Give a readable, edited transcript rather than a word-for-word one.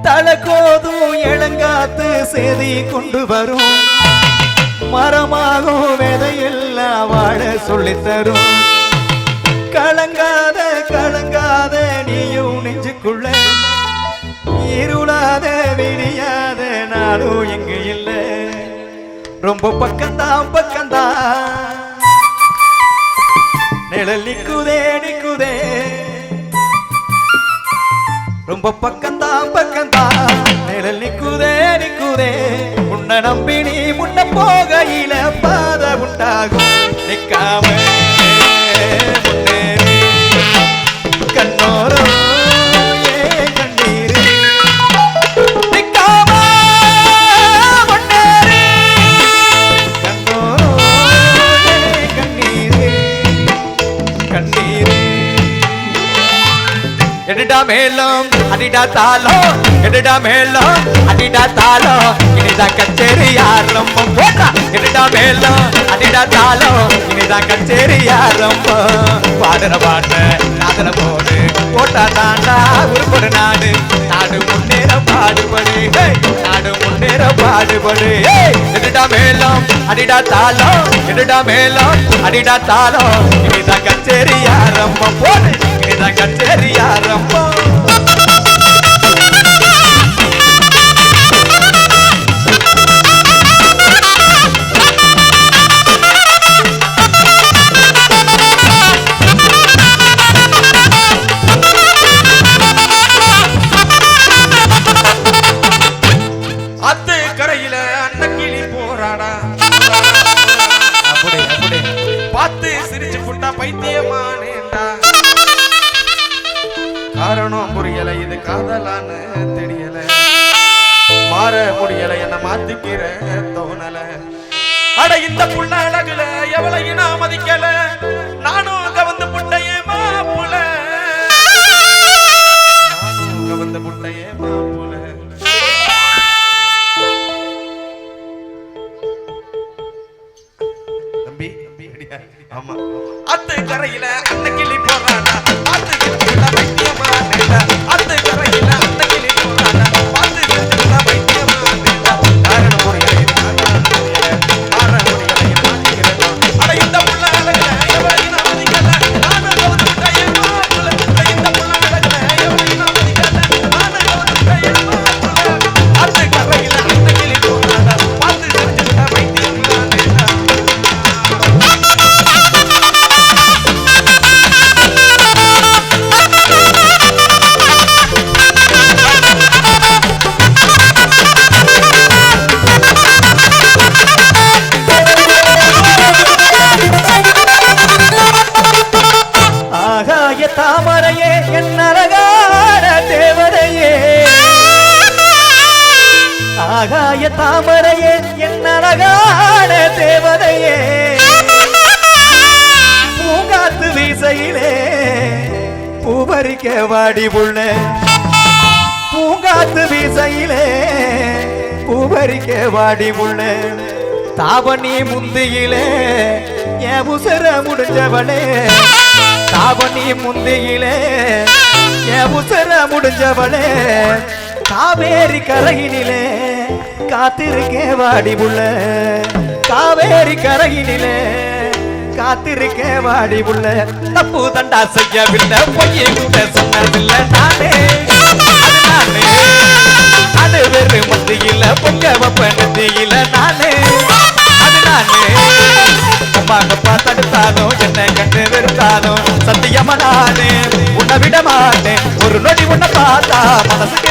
தலகோதும் இளங்காத்து செய்தி கொண்டு வரும் மரமாகும் விதையெல்லாம் வாழ சொல்லித்தரும் கலங்காத கலங்காத நீயும் நெஞ்சுக்குள்ள இருளாத விடியாத நானும் எங்கு இல்லை ரொம்ப பக்கம்தான் பக்கம்தான் நிழல் நிக்குதே நிக்குதே ரொம்ப பக்கம்தான் பக்கம்தான் நிழல் நிக்குதே நிக்குதே உன்னை நம்பி நீ முன்ன போகையில பாத உண்டாகும் நிக்காம முன்னேறி கண்ணோரம் எடடா மேலும் அடிடா தாளம் எடடா மேலும் அடிடா தாளம் இனிதான் கச்சேரி ஆரம்பம் போட்டா எடடா மேலும் அடிடா தாளம் இனிதான் கச்சேரி ஆரம்பம் பாடுற பாட்ட காதல போடு போட்டா தாண்டா உருப்படு நாடு நாடு முன்னேற பாடுபடு நாடு முன்னேற பாடுபடு எடடா மேலும் அடிடா தாளம் எடடா மேலும் அடிடா தாளம் இனிதான் கச்சேரி ஆரம்பம் போடு இனிதான் கச்சேரி ஆரம்பம் பார்த்து சிரிச்சு புட்டா பைத்தியமானேண்டா காரணம் புரியல இது காதலான்னு தெரியல மாற முடியல என்ன மாத்திக்கிற தோணல அட இந்த புள்ள அழகுல எவளையும் நான் மதிக்கல நானும் கவந்து புட்டையே மாப்புல நானும் கவந்து புட்டையே மாப்புல தம்பி ஆமா அத்து கரையில அந்த கிளி போறானா பார்த்து கிளி பைத்தியமா நேடா அத்து கரையில அந்த கிளி போறானா பார்த்து கிளி பைத்தியமா நேடா காரணம் புரியல மாற முடியல மாத்திக்கிறதோ அட இந்த புள்ள அழகுல எவளையும் நான் மதிக்கல நானும் கவந்து விட்டேன் மாப்புல இந்த புள்ள அழகுல எவளையும் நான் மதிக்கல நானும் கவந்து விட்டேன் மாப்புல அத்து கரையில அந்த கிளி போறானா பார்த்து கிளி பைத்தியமா நேடா தாமரையே என் அழகான தேவதையே ஆகாய தாமரையே என் அழகான தேவதையே பூங்காத்து வீசையிலே பூபறிக்க வாடி புள்ள பூங்காத்து வீசையிலே பூபறிக்க வாடி புள்ள தாவணி முந்தியிலே என் உசர முடிஞ்சவளே தாவணி முந்தியிலே என் உசர முடிஞ்சவளே காவேரி கரையினிலே காத்திருக்கே வாடி புள்ள காவேரி கரையினிலே காத்திருக்கே வாடி புள்ள தப்பு தண்டா செய்யவில்லை பொய்யை கூட சொன்னதில்லை நானே அது நானே அது வெறு மத்தியில பொங்க வப்ப நதியில நானே அது நானே அம்மாங்கப்பா தடுத்தாலும் என்ன கண்டு வெறுத்தாலும் சத்தியமா நானே உன்னை விட மாட்டேன் ஒரு நொடி உன்னை பார்த்தா மனசு